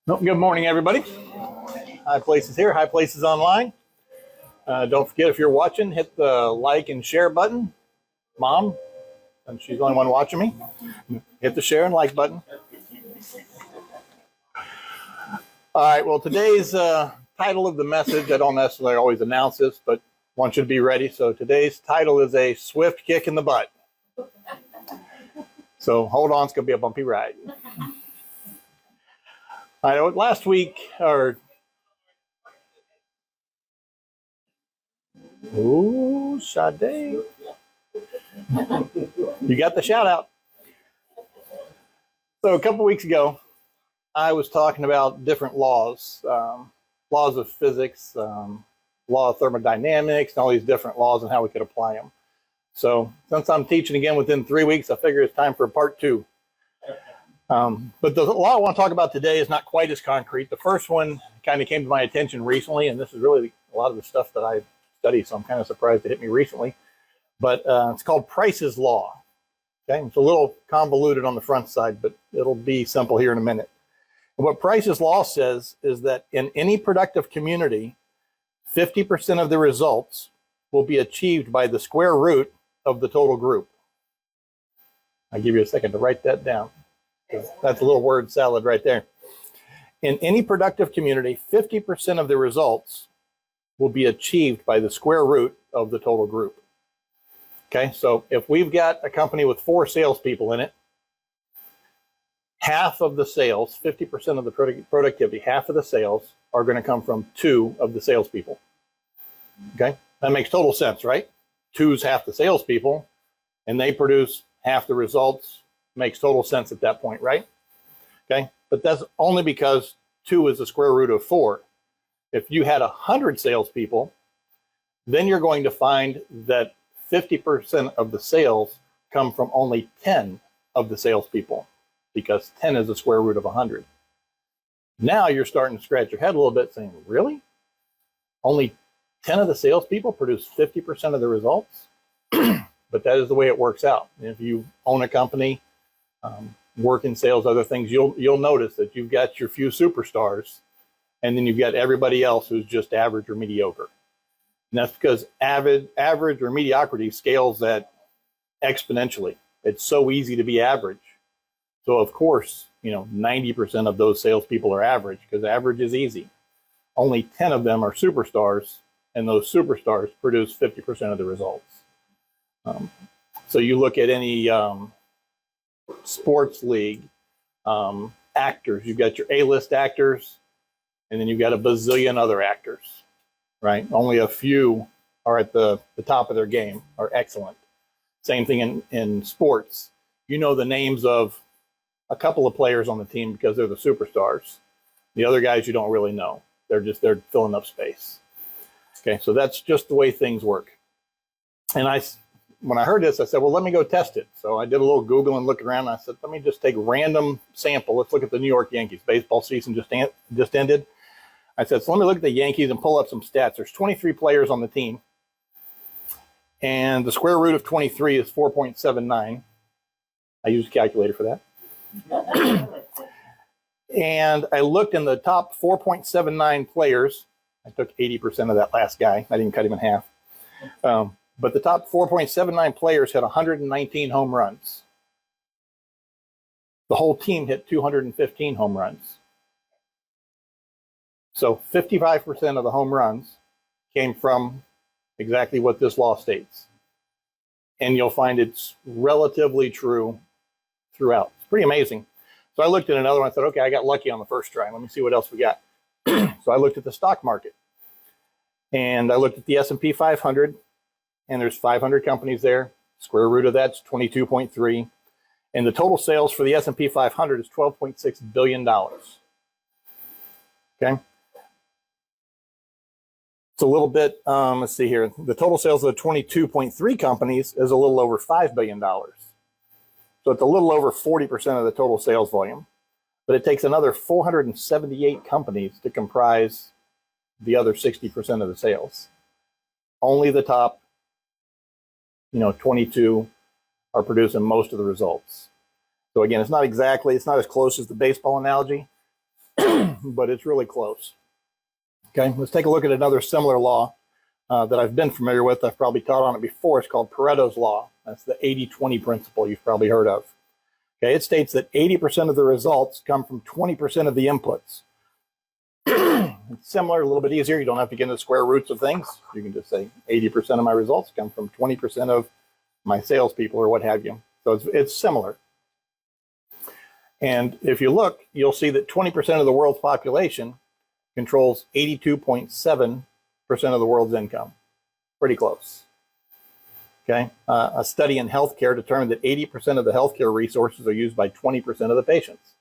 Well, good morning, everybody. HighPlaces here, HighPlaces Online. Don't forget, if you're watching, hit the like and share button. Mom, and she's the only one watching me, hit the share and like button. All right, well, today's title of the message, I don't necessarily always announce this, but want you to be ready. So today's title is a swift kick in the butt. So hold on, it's going to be a bumpy ride. I know last week, ooh, Sade. You got the shout out. So a couple weeks ago, I was talking about different laws, laws of physics, law of thermodynamics, and all these different laws and how we could apply them. So since I'm teaching again within 3 weeks, I figure it's time for part 2. But the law I want to talk about today is not quite as concrete. The first one kind of came to my attention recently, and this is really a lot of the stuff that I study, so I'm kind of surprised it hit me recently. But it's called Price's Law. Okay, it's a little convoluted on the front side, but it'll be simple here in a minute. And what Price's Law says is that in any productive community, 50% of the results will be achieved by the square root of the total group. I'll give you a second to write that down. That's a little word salad right there. In any productive community, 50% of the results will be achieved by the square root of the total group. Okay, so if we've got a company with 4 salespeople in it, half of the sales, 50% of the productivity, half of the sales are going to come from 2 of the salespeople. Okay, that makes total sense, right? 2's half the salespeople, and they produce half the results. Makes total sense at that point, right? Okay, but that's only because 2 is the square root of 4. If you had 100 salespeople, then you're going to find that 50% of the sales come from only 10 of the salespeople, because 10 is the square root of 100. Now you're starting to scratch your head a little bit saying, really? Only 10 of the salespeople produce 50% of the results? But that is the way it works out. If you own a company, work in sales, other things, you'll notice that you've got your few superstars, and then you've got everybody else who's just average or mediocre. And that's because average or mediocrity scales that exponentially. It's so easy to be average. So of course, 90% of those salespeople are average, because average is easy. Only 10 of them are superstars, and those superstars produce 50% of the results. So you look at any sports league, actors, you've got your A-list actors, and then you've got a bazillion other actors, right? Only a few are at the top of their game, are excellent. Same thing in sports. You know the names of a couple of players on the team because they're the superstars. The other guys you don't really know. They're filling up space. Okay, so that's just the way things work. And when I heard this, I said, well, let me go test it. So I did a little Google and look around. And I said, let me just take a random sample. Let's look at the New York Yankees. Baseball season just ended. I said, so let me look at the Yankees and pull up some stats. There's 23 players on the team, and the square root of 23 is 4.79. I used a calculator for that. And I looked in the top 4.79 players. I took 80% of that last guy. I didn't cut him in half. But the top 4.79 players had 119 home runs. The whole team hit 215 home runs. So 55% of the home runs came from exactly what this law states. And you'll find it's relatively true throughout. It's pretty amazing. So I looked at another one. I said, okay, I got lucky on the first try. Let me see what else we got. So I looked at the stock market. And I looked at the S&P 500. And there's 500 companies there. Square root of that's 22.3. And the total sales for the S&P 500 is $12.6 billion. Okay. It's a little bit, let's see here. The total sales of the 22.3 companies is a little over $5 billion. So it's a little over 40% of the total sales volume. But it takes another 478 companies to comprise the other 60% of the sales. Only the top 22 are producing most of the results. So again, it's not as close as the baseball analogy, but it's really close. Okay, let's take a look at another similar law that I've been familiar with. I've probably taught on it before. It's called Pareto's Law. That's the 80-20 principle you've probably heard of. Okay, it states that 80% of the results come from 20% of the inputs. It's similar, a little bit easier. You don't have to get into square roots of things. You can just say 80% of my results come from 20% of my salespeople or what have you. So it's similar. And if you look, you'll see that 20% of the world's population controls 82.7% of the world's income. Pretty close. Okay, a study in healthcare determined that 80% of the healthcare resources are used by 20% of the patients.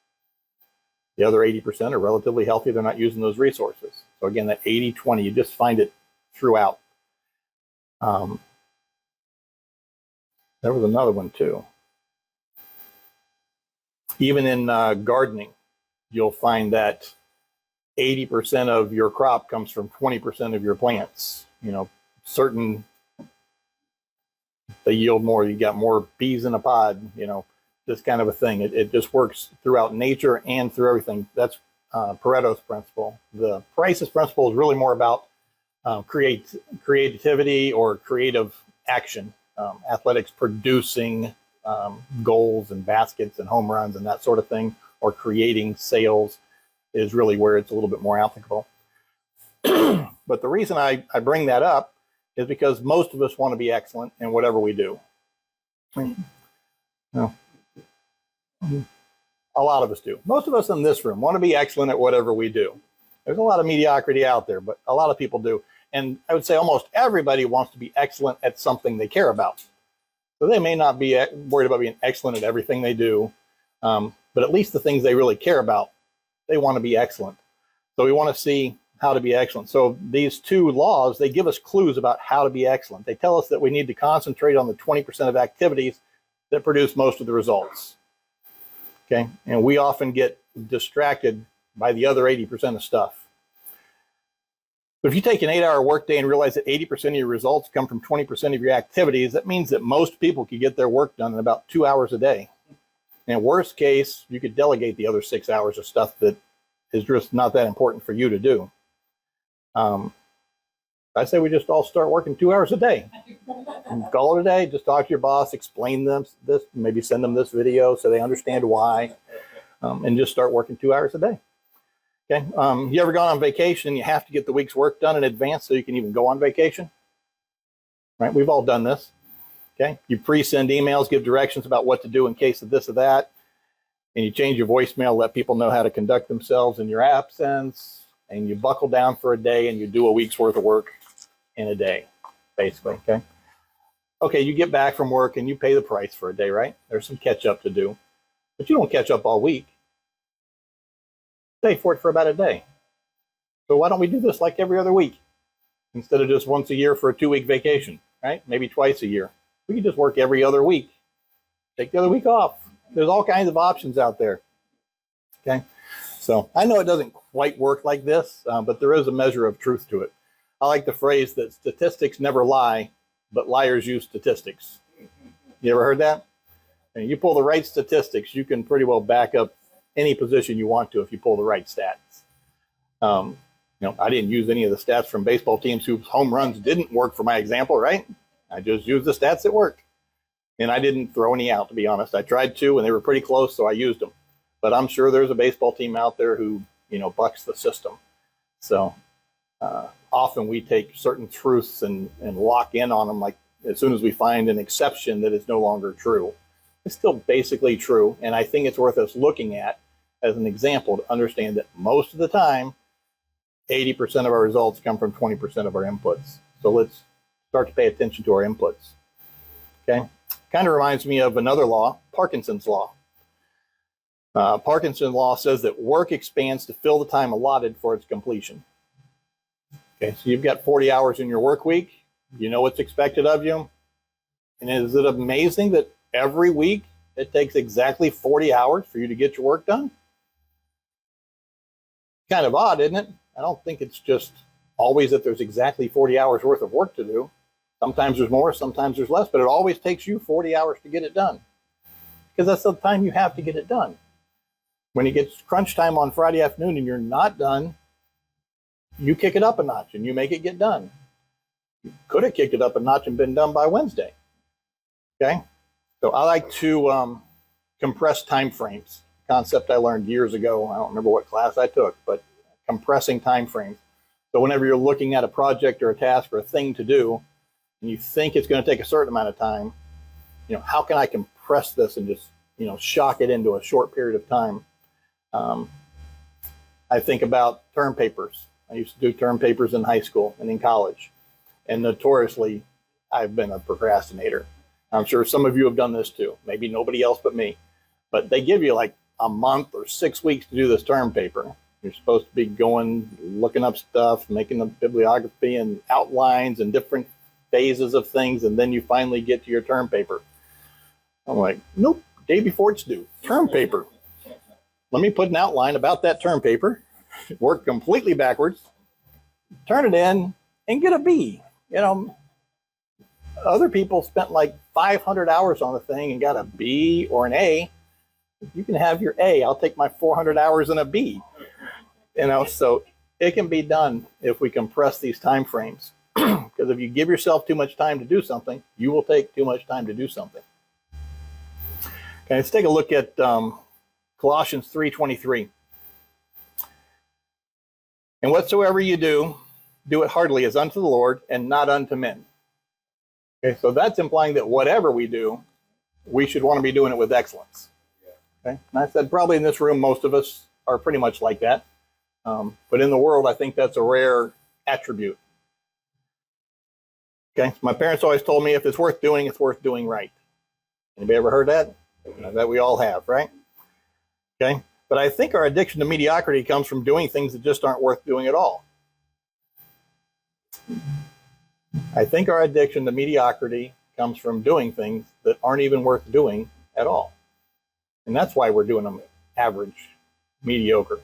The other 80% are relatively healthy. They're not using those resources. So again, that 80-20, you just find it throughout. There was another one too. Even in gardening, you'll find that 80% of your crop comes from 20% of your plants. You know, certain, they yield more. You got more peas in a pod, you know, this kind of a thing. It just works throughout nature and through everything. That's Pareto's principle. The Price's principle is really more about creativity or creative action. Athletics producing goals and baskets and home runs and that sort of thing, or creating sales is really where it's a little bit more applicable. But the reason I bring that up is because most of us want to be excellent in whatever we do. No. A lot of us do. Most of us in this room want to be excellent at whatever we do. There's a lot of mediocrity out there, but a lot of people do. And I would say almost everybody wants to be excellent at something they care about. So they may not be worried about being excellent at everything they do, but at least the things they really care about, they want to be excellent. So we want to see how to be excellent. So these two laws, they give us clues about how to be excellent. They tell us that we need to concentrate on the 20% of activities that produce most of the results. Okay, and we often get distracted by the other 80% of stuff. But if you take an 8-hour workday and realize that 80% of your results come from 20% of your activities, that means that most people could get their work done in about 2 hours a day. And worst case, you could delegate the other 6 hours of stuff that is just not that important for you to do. I say we just all start working 2 hours a day. Call it a day. Just talk to your boss, explain them this, maybe send them this video so they understand why, and just start working 2 hours a day. Okay. You ever gone on vacation and you have to get the week's work done in advance so you can even go on vacation? Right? We've all done this. Okay. You pre-send emails, give directions about what to do in case of this or that, and you change your voicemail, let people know how to conduct themselves in your absence, and you buckle down for a day and you do a week's worth of work in a day, basically. Okay. Okay, you get back from work and you pay the price for a day, right? There's some catch up to do, but you don't catch up all week. Pay for it for about a day. So why don't we do this like every other week instead of just once a year for a 2-week vacation, right? Maybe twice a year. We can just work every other week. Take the other week off. There's all kinds of options out there. Okay. So I know it doesn't quite work like this, but there is a measure of truth to it. I like the phrase that statistics never lie, but liars use statistics. You ever heard that? And you pull the right statistics, you can pretty well back up any position you want to if you pull the right stats. You know, I didn't use any of the stats from baseball teams whose home runs didn't work for my example, right? I just used the stats that work. And I didn't throw any out, to be honest. I tried to, and they were pretty close, so I used them. But I'm sure there's a baseball team out there who, you know, bucks the system. So often we take certain truths and lock in on them, like as soon as we find an exception that is no longer true. It's still basically true, and I think it's worth us looking at as an example to understand that most of the time, 80% of our results come from 20% of our inputs. So let's start to pay attention to our inputs. Okay, kind of reminds me of another law, Parkinson's law. Parkinson's law says that work expands to fill the time allotted for its completion. Okay, so you've got 40 hours in your work week. You know what's expected of you. And is it amazing that every week it takes exactly 40 hours for you to get your work done? Kind of odd, isn't it? I don't think it's just always that there's exactly 40 hours worth of work to do. Sometimes there's more, sometimes there's less, but it always takes you 40 hours to get it done because that's the time you have to get it done. When it gets crunch time on Friday afternoon and you're not done, you kick it up a notch and you make it get done. You could have kicked it up a notch and been done by Wednesday. Okay? So I like to compress time frames. Concept I learned years ago. I don't remember what class I took, but compressing time frames. So whenever you're looking at a project or a task or a thing to do, and you think it's going to take a certain amount of time, how can I compress this and just, shock it into a short period of time? I think about term papers. I used to do term papers in high school and in college. And notoriously, I've been a procrastinator. I'm sure some of you have done this too. Maybe nobody else but me. But they give you like a month or 6 weeks to do this term paper. You're supposed to be going, looking up stuff, making the bibliography and outlines and different phases of things, and then you finally get to your term paper. I'm like, nope, day before it's due, term paper. Let me put an outline about that term paper, work completely backwards, turn it in, and get a B. Other people spent like 500 hours on the thing and got a B or an A. You can have your A. I'll take my 400 hours and a B. So it can be done if we compress these time frames. Because if you give yourself too much time to do something, you will take too much time to do something. Okay, let's take a look at Colossians 3:23. And whatsoever you do, do it heartily as unto the Lord and not unto men. Okay, so that's implying that whatever we do, we should want to be doing it with excellence. Okay, and I said probably in this room, most of us are pretty much like that. But in the world, I think that's a rare attribute. Okay, my parents always told me if it's worth doing right. Anybody ever heard that? I bet we all have, right? Okay, but I think our addiction to mediocrity comes from doing things that just aren't worth doing at all. I think our addiction to mediocrity comes from doing things that aren't even worth doing at all. And that's why we're doing them average, mediocre,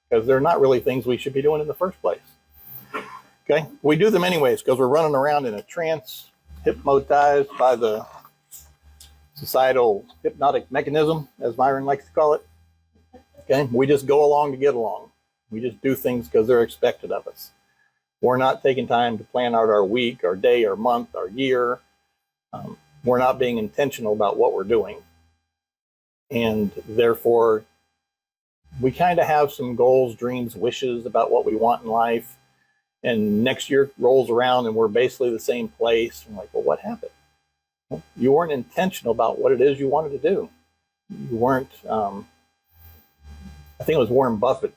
because they're not really things we should be doing in the first place. Okay, we do them anyways because we're running around in a trance, hypnotized by the societal hypnotic mechanism, as Myron likes to call it. Okay, we just go along to get along. We just do things because they're expected of us. We're not taking time to plan out our week, our day, our month, our year. We're not being intentional about what we're doing. And therefore, we kind of have some goals, dreams, wishes about what we want in life. And next year rolls around and we're basically the same place. I'm like, well, what happened? Well, you weren't intentional about what it is you wanted to do. You weren't, I think it was Warren Buffett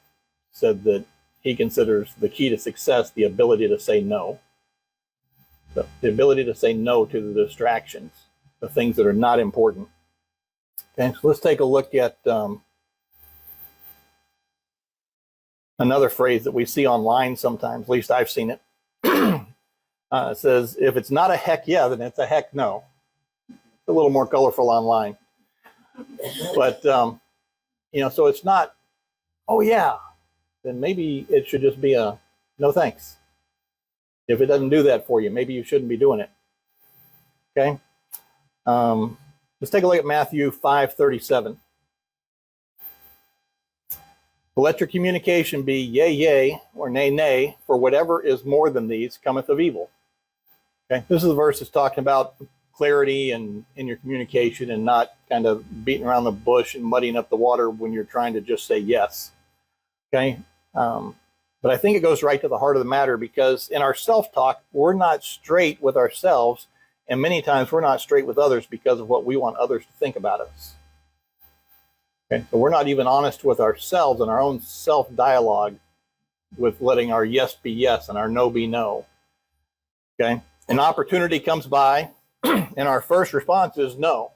said that he considers the key to success the ability to say no. The ability to say no to the distractions, the things that are not important. Okay, so let's take a look at another phrase that we see online sometimes, at least I've seen it. It says, if it's not a heck yeah, then it's a heck no. It's a little more colorful online. But, so it's not, oh yeah, then maybe it should just be a no thanks. If it doesn't do that for you, maybe you shouldn't be doing it. Okay? Let's take a look at Matthew 5:37. Let your communication be yea, yea, or nay, nay, for whatever is more than these cometh of evil. Okay, this is the verse that's talking about clarity and in your communication and not kind of beating around the bush and muddying up the water when you're trying to just say yes. Okay, but I think it goes right to the heart of the matter because in our self-talk, we're not straight with ourselves, and many times we're not straight with others because of what we want others to think about us. Okay, so we're not even honest with ourselves and our own self-dialogue with letting our yes be yes and our no be no. Okay, an opportunity comes by and our first response is no.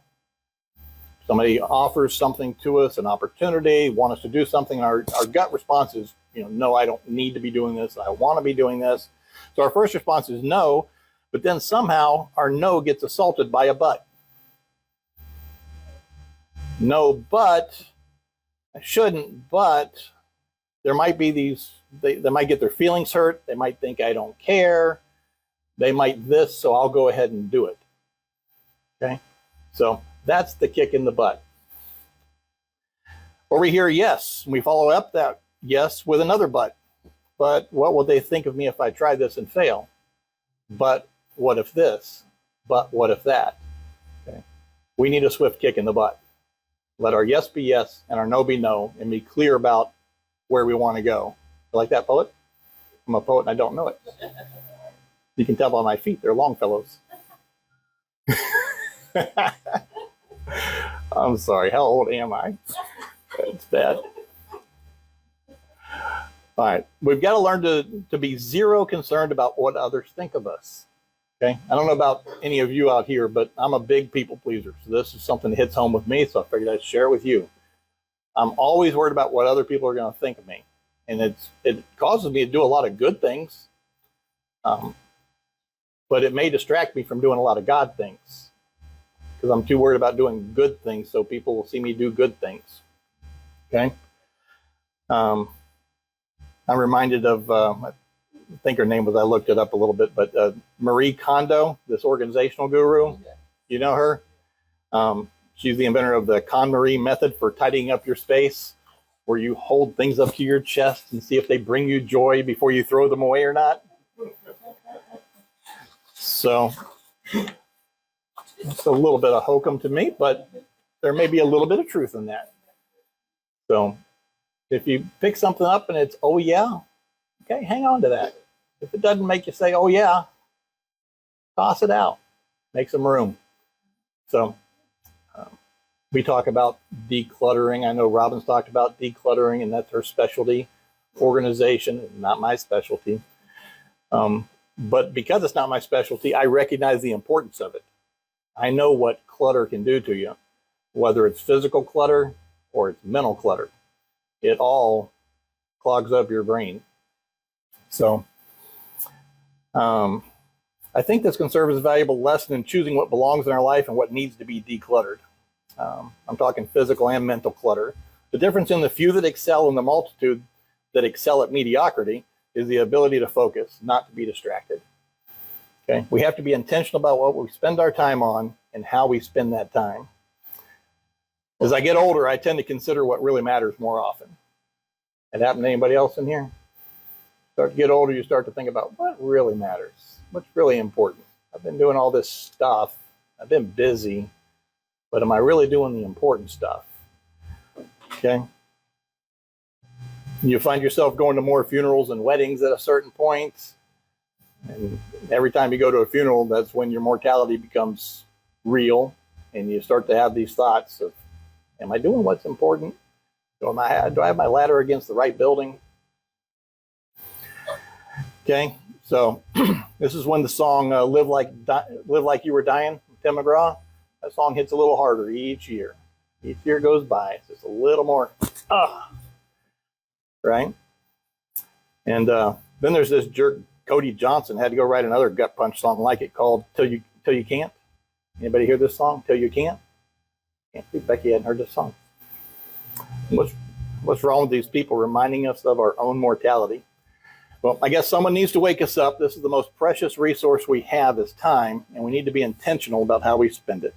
Somebody offers something to us, an opportunity, want us to do something, and our gut response is, no, I don't need to be doing this. I want to be doing this. So our first response is no, but then somehow our no gets assaulted by a but. No, but I shouldn't, but there might be these, they might get their feelings hurt. They might think I don't care. They might this, so I'll go ahead and do it. Okay, so that's the kick in the butt. Or we hear yes, and we follow up that yes with another but. But what will they think of me if I try this and fail? But what if this? But what if that? Okay. We need a swift kick in the butt. Let our yes be yes and our no be no, and be clear about where we want to go. You like that, poet? I'm a poet and I don't know it. You can tell by my feet, they're Longfellows. I'm sorry, how old am I? That's bad. All right, we've got to learn to be zero concerned about what others think of us. Okay, I don't know about any of you out here, but I'm a big people pleaser. So this is something that hits home with me, so I figured I'd share it with you. I'm always worried about what other people are going to think of me. And it causes me to do a lot of good things, but it may distract me from doing a lot of God things because I'm too worried about doing good things so people will see me do good things. Okay? I'm reminded of, I think her name was, I looked it up a little bit, but Marie Kondo, this organizational guru. You know her? She's the inventor of the KonMari method for tidying up your space, where you hold things up to your chest and see if they bring you joy before you throw them away or not. So it's a little bit of hokum to me, but there may be a little bit of truth in that. So if you pick something up and it's, oh yeah, okay, hang on to that. If it doesn't make you say, oh yeah, toss it out, make some room. So we talk about decluttering. I know Robin's talked about decluttering, and that's her specialty. Organization, not my specialty. But because it's not my specialty, I recognize the importance of it. I know what clutter can do to you, whether it's physical clutter or it's mental clutter. It all clogs up your brain. So I think this can serve as a valuable lesson in choosing what belongs in our life and what needs to be decluttered. I'm talking physical and mental clutter. The difference in the few that excel and the multitude that excel at mediocrity is the ability to focus, not to be distracted. Okay, we have to be intentional about what we spend our time on and how we spend that time. As I get older, I tend to consider what really matters more often. It happened to anybody else in here? Start to get older, you start to think about what really matters, what's really important. I've been doing all this stuff, I've been busy, but am I really doing the important stuff? Okay. You find yourself going to more funerals and weddings at a certain point. And every time you go to a funeral, that's when your mortality becomes real. And you start to have these thoughts of, am I doing what's important? Do I have my ladder against the right building? Okay. So this is when the song Live Like You Were Dying, Tim McGraw. That song hits a little harder each year. Each year goes by, it's just a little more, right? And then there's this jerk, Cody Johnson, had to go write another gut punch song like it called Till You Can't. Anybody hear this song, Till You Can't? Can't see Becky hadn't heard this song. What's wrong with these people reminding us of our own mortality? Well, I guess someone needs to wake us up. This is the most precious resource we have is time, and we need to be intentional about how we spend it.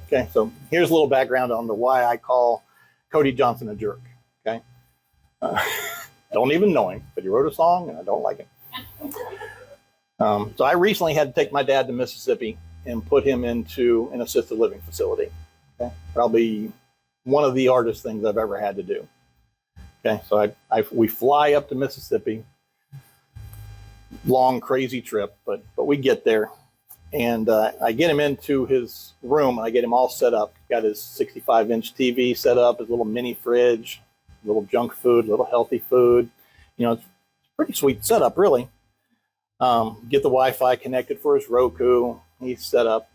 Okay, so here's a little background on why I call Cody Johnson a jerk. Okay, don't even know him, but he wrote a song, and I don't like him. So I recently had to take my dad to Mississippi and put him into an assisted living facility. Okay, probably one of the hardest things I've ever had to do. Okay, so we fly up to Mississippi. Long, crazy trip, but we get there. And I get him into his room, and I get him all set up. Got his 65-inch TV set up, his little mini fridge, little junk food, little healthy food. You know, it's a pretty sweet setup, really. Get the Wi-Fi connected for his Roku. He's set up.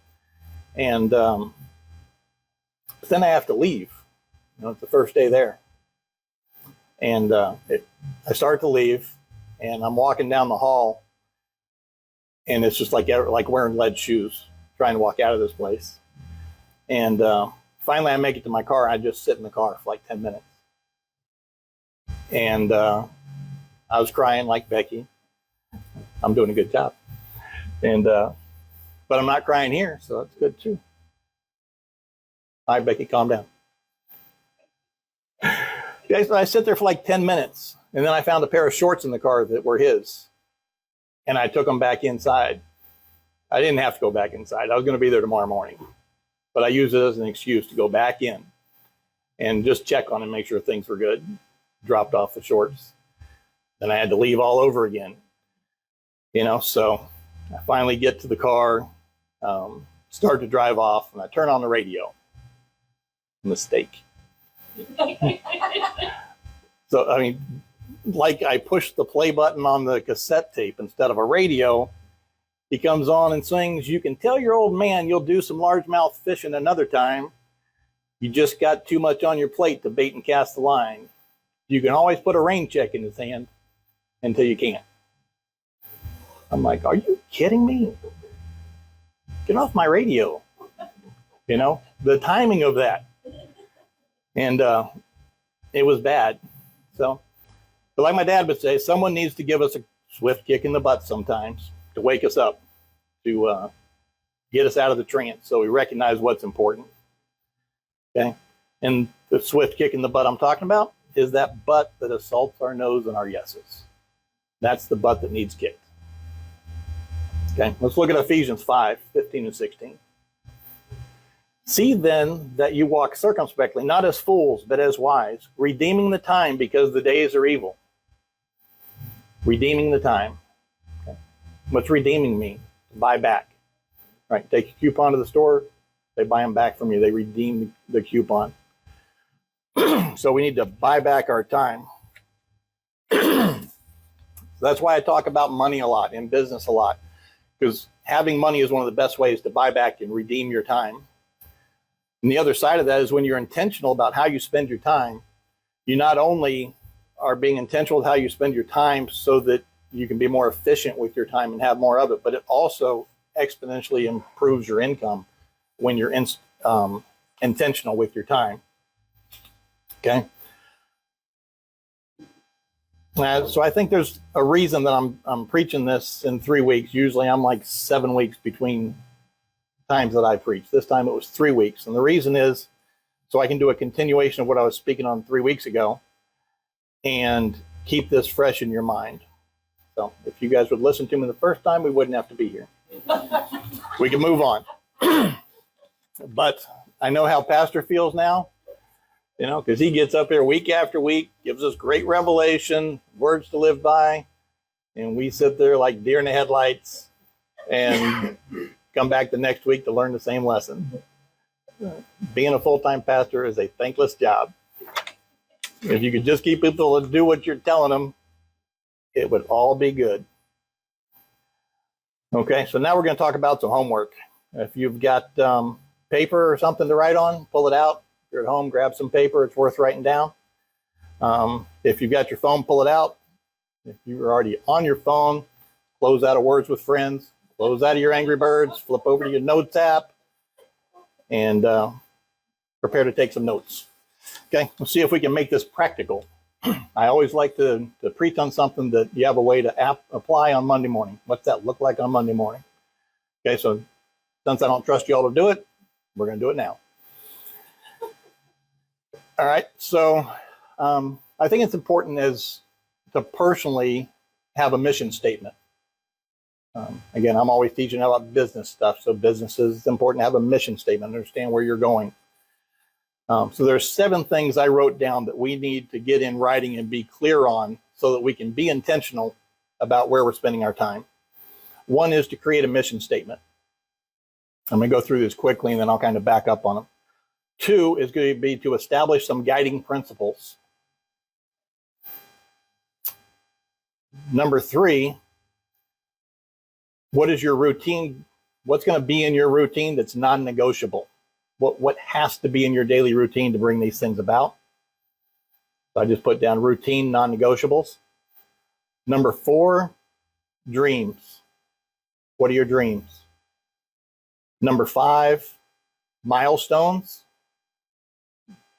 And but then I have to leave. You know, it's the first day there. And I start to leave, and I'm walking down the hall, and it's just like wearing lead shoes, trying to walk out of this place. And finally, I make it to my car. I just sit in the car for like 10 minutes. And I was crying like Becky. I'm doing a good job. And but I'm not crying here, so that's good too. All right, Becky, calm down. I sit there for like 10 minutes, and then I found a pair of shorts in the car that were his, and I took them back inside. I didn't have to go back inside. I was going to be there tomorrow morning, but I used it as an excuse to go back in and just check on and make sure things were good. Dropped off the shorts. Then I had to leave all over again. So I finally get to the car, start to drive off, and I turn on the radio. Mistake. So, like I pushed the play button on the cassette tape instead of a radio. He comes on and sings, "You can tell your old man you'll do some largemouth fishing another time. You just got too much on your plate to bait and cast the line. You can always put a rain check in his hand until you can't." I'm like, are you kidding me? Get off my radio. The timing of that. And it was bad. But like my dad would say, someone needs to give us a swift kick in the butt sometimes to wake us up, to get us out of the trance so we recognize what's important. Okay? And the swift kick in the butt I'm talking about is that butt that assaults our no's and our yeses. That's the butt that needs kicked. Okay, let's look at Ephesians 5:15 and 16. "See then that you walk circumspectly, not as fools, but as wise, redeeming the time because the days are evil." Redeeming the time. Okay. What's redeeming mean? To buy back. Right, take a coupon to the store, they buy them back from you, they redeem the coupon. So we need to buy back our time. That's why I talk about money a lot, in business a lot, because having money is one of the best ways to buy back and redeem your time. And the other side of that is when you're intentional about how you spend your time, you not only are being intentional with how you spend your time so that you can be more efficient with your time and have more of it, but it also exponentially improves your income when you're intentional with your time. Okay? So I think there's a reason that I'm preaching this in 3 weeks. Usually I'm like 7 weeks between times that I preach. This time it was 3 weeks. And the reason is so I can do a continuation of what I was speaking on 3 weeks ago and keep this fresh in your mind. So if you guys would listen to me the first time, we wouldn't have to be here. We can move on. But I know how Pastor feels now, because he gets up here week after week, gives us great revelation, words to live by, and we sit there like deer in the headlights and come back the next week to learn the same lesson. Being a full-time pastor is a thankless job. If you could just keep people to do what you're telling them, it would all be good. Okay, so now we're going to talk about some homework. If you've got paper or something to write on, pull it out. If you're at home, grab some paper. It's worth writing down. If you've got your phone, pull it out. If you're already on your phone, close out of Words with Friends, close out of your Angry Birds, flip over to your Notes app, and prepare to take some notes. Okay, let's see if we can make this practical. I always like to preach on something that you have a way to apply on Monday morning. What's that look like on Monday morning? Okay, so since I don't trust you all to do it, we're going to do it now. All right, so I think it's important to personally have a mission statement. Again, I'm always teaching about business stuff, so businesses, it's important to have a mission statement, understand where you're going. So there's 7 things I wrote down that we need to get in writing and be clear on so that we can be intentional about where we're spending our time. 1 is to create a mission statement. I'm going to go through this quickly and then I'll kind of back up on them. 2 is going to be to establish some guiding principles. Number 3, what is your routine? What's going to be in your routine that's non-negotiable? What has to be in your daily routine to bring these things about? So I just put down routine, non-negotiables. Number 4, dreams. What are your dreams? Number 5, milestones.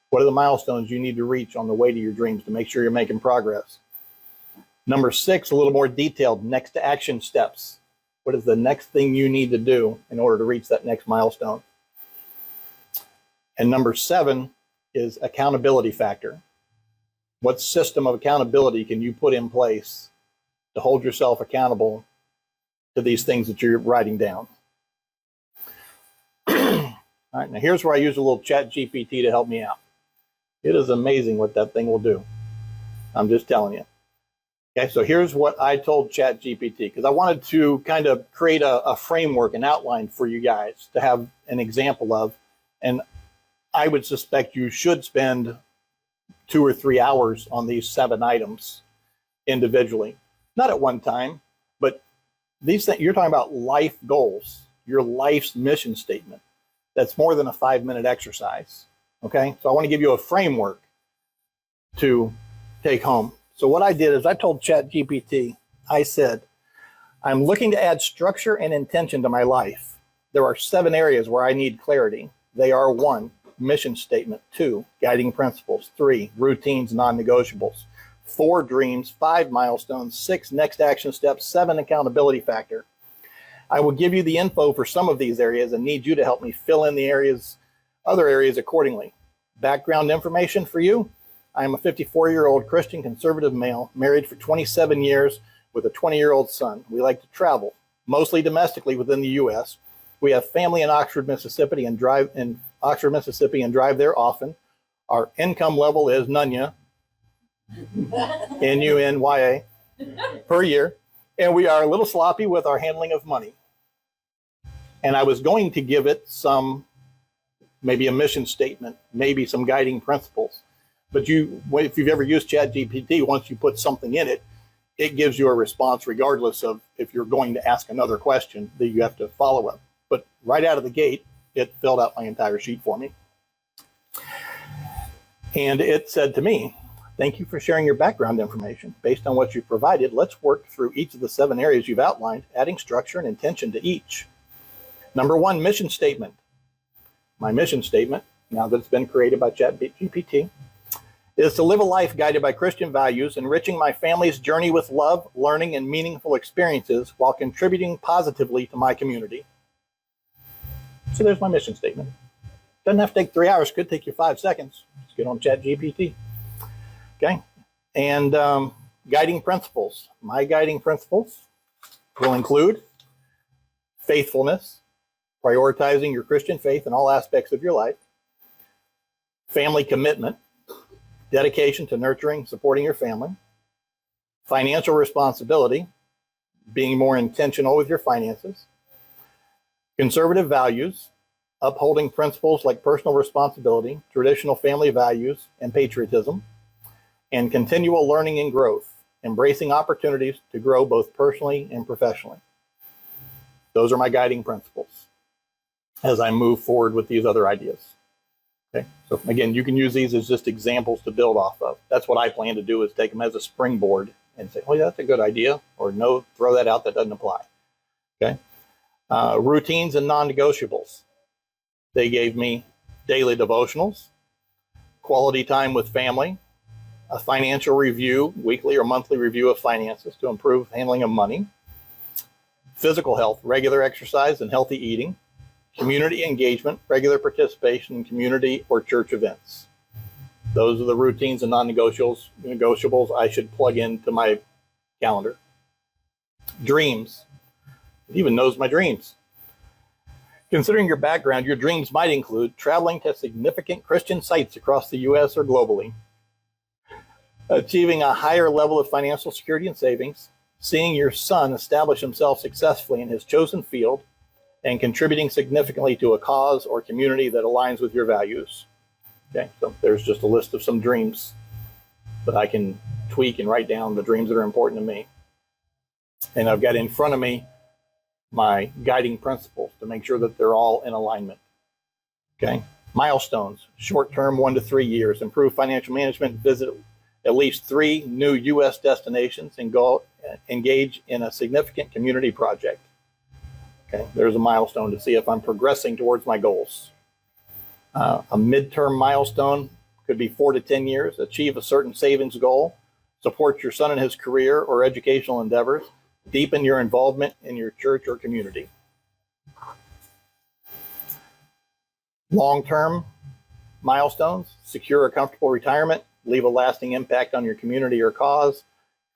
What are the milestones you need to reach on the way to your dreams to make sure you're making progress? Number 6, a little more detailed, next to action steps. What is the next thing you need to do in order to reach that next milestone? And number 7 is accountability factor. What system of accountability can you put in place to hold yourself accountable to these things that you're writing down? All right, now here's where I use a little chat GPT to help me out. It is amazing what that thing will do. I'm just telling you. Okay, so here's what I told chat GPT, because I wanted to kind of create a framework, an outline for you guys to have an example of. And I would suspect you should spend 2 or 3 hours on these 7 items individually. Not at one time, but these things, you're talking about life goals, your life's mission statement. That's more than a 5-minute exercise. Okay, so I want to give you a framework to take home. So what I did is I told ChatGPT, I said, I'm looking to add structure and intention to my life. There are 7 areas where I need clarity. They are 1, mission statement; 2, guiding principles; 3, routines, non-negotiables; 4, dreams; 5, milestones; 6, next action steps; 7, accountability factor. I will give you the info for some of these areas and need you to help me fill in the other areas accordingly. Background information for you. I am a 54-year-old Christian conservative male, married for 27 years with a 20-year-old son. We like to travel, mostly domestically within the U.S. We have family in Oxford, Mississippi, and drive there often. Our income level is Nunya, N-U-N-Y-A, per year, and we are a little sloppy with our handling of money. And I was going to give it maybe a mission statement, maybe some guiding principles. But if you've ever used ChatGPT, once you put something in it, it gives you a response regardless of if you're going to ask another question that you have to follow up. But right out of the gate, it filled out my entire sheet for me. And it said to me, thank you for sharing your background information. Based on what you provided, let's work through each of the 7 areas you've outlined, adding structure and intention to each. Number 1, mission statement. My mission statement, now that it's been created by ChatGPT, is to live a life guided by Christian values, enriching my family's journey with love, learning, and meaningful experiences while contributing positively to my community. So there's my mission statement. Doesn't have to take 3 hours. Could take you 5 seconds. Just get on ChatGPT. Okay. And guiding principles. My guiding principles will include faithfulness, prioritizing your Christian faith in all aspects of your life, family commitment, dedication to nurturing, supporting your family, financial responsibility, being more intentional with your finances, conservative values, upholding principles like personal responsibility, traditional family values, and patriotism, and continual learning and growth, embracing opportunities to grow both personally and professionally. Those are my guiding principles as I move forward with these other ideas. Okay, so again, you can use these as just examples to build off of. That's what I plan to do, is take them as a springboard and say, oh yeah, that's a good idea, or no, throw that out, that doesn't apply. Okay, routines and non-negotiables. They gave me daily devotionals, quality time with family, a financial review, weekly or monthly review of finances to improve handling of money, physical health, regular exercise and healthy eating, community engagement, regular participation in community or church events. Those are the routines and non-negotiables I should plug into my calendar. Dreams. It even knows my dreams. Considering your background, your dreams might include traveling to significant Christian sites across the U.S. or globally, achieving a higher level of financial security and savings, seeing your son establish himself successfully in his chosen field, and contributing significantly to a cause or community that aligns with your values. Okay, so there's just a list of some dreams that I can tweak and write down, the dreams that are important to me. And I've got in front of me my guiding principles to make sure that they're all in alignment. Okay, milestones, short-term 1 to 3 years, improve financial management, visit at least 3 new U.S. destinations, and go engage in a significant community project. Okay, there's a milestone to see if I'm progressing towards my goals. A midterm milestone could be 4 to 10 years, achieve a certain savings goal, support your son in his career or educational endeavors, deepen your involvement in your church or community. Long-term milestones, secure a comfortable retirement, leave a lasting impact on your community or cause,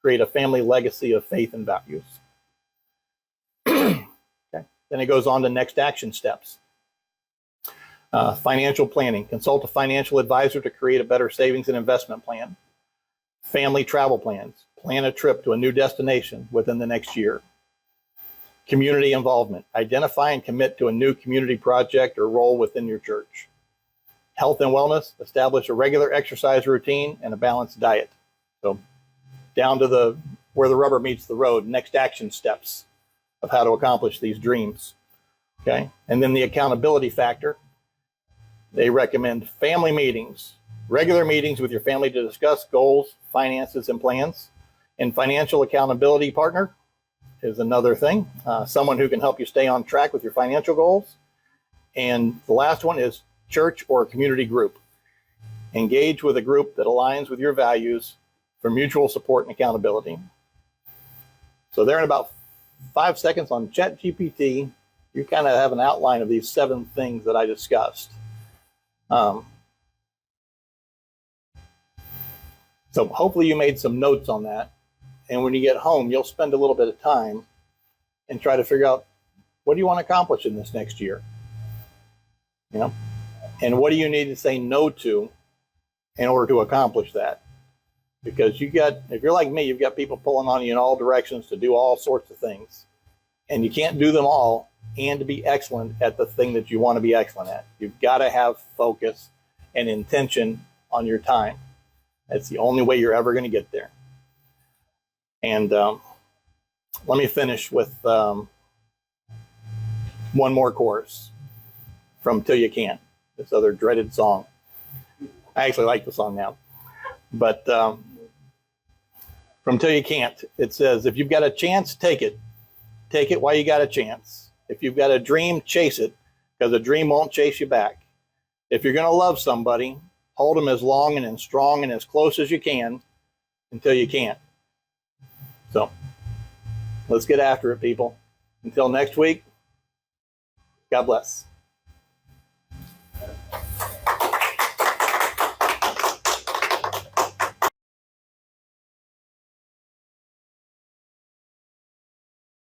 create a family legacy of faith and values. Okay. Then it goes on to next action steps. Financial planning. Consult a financial advisor to create a better savings and investment plan. Family travel plans. Plan a trip to a new destination within the next year. Community involvement. Identify and commit to a new community project or role within your church. Health and wellness. Establish a regular exercise routine and a balanced diet. So down to where the rubber meets the road, next action steps of how to accomplish these dreams. Okay. And then the accountability factor. They recommend family meetings, regular meetings with your family to discuss goals, finances, and plans. And financial accountability partner is another thing, someone who can help you stay on track with your financial goals. And the last one is church or community group. Engage with a group that aligns with your values for mutual support and accountability. So there in about 5 seconds on ChatGPT, you kind of have an outline of these 7 things that I discussed. So hopefully you made some notes on that. And when you get home, you'll spend a little bit of time and try to figure out, what do you want to accomplish in this next year? You know, and what do you need to say no to in order to accomplish that? Because if you're like me, you've got people pulling on you in all directions to do all sorts of things. And you can't do them all and to be excellent at the thing that you want to be excellent at. You've got to have focus and intention on your time. That's the only way you're ever going to get there. And let me finish with one more chorus from Till You Can't, this other dreaded song. I actually like the song now. But from Till You Can't, it says, if you've got a chance, take it. Take it while you got a chance. If you've got a dream, chase it, because a dream won't chase you back. If you're going to love somebody, hold them as long and as strong and as close as you can until you can't. So let's get after it, people. Until next week, God bless.